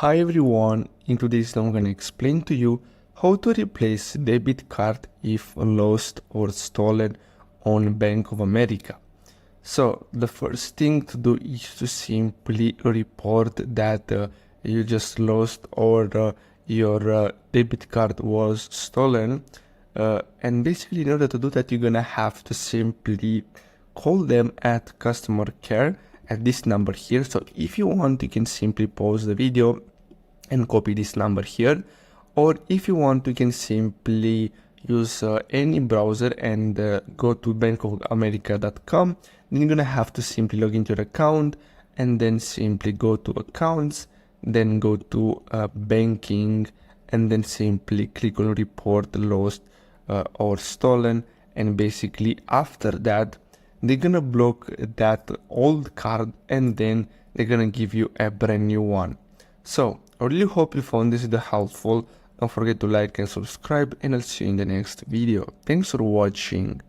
Hi everyone, in today's video I'm gonna explain to you how to replace debit card if lost or stolen on Bank of America. So the first thing to do is to simply report that you just lost or your debit card was stolen. And basically in order to do that you're gonna have to simply call them at customer care at this number here. So if you want, you can simply pause the video and copy this number here, or if you want, you can simply use any browser and go to bankofamerica.com. Then you're gonna have to simply log into your account and then simply go to accounts, then go to banking, and then simply click on report lost or stolen. And basically after that they're gonna block that old card and then they're gonna give you a brand new one. So I really hope you found this video helpful. Don't forget to like and subscribe, and I'll see you in the next video. Thanks for watching.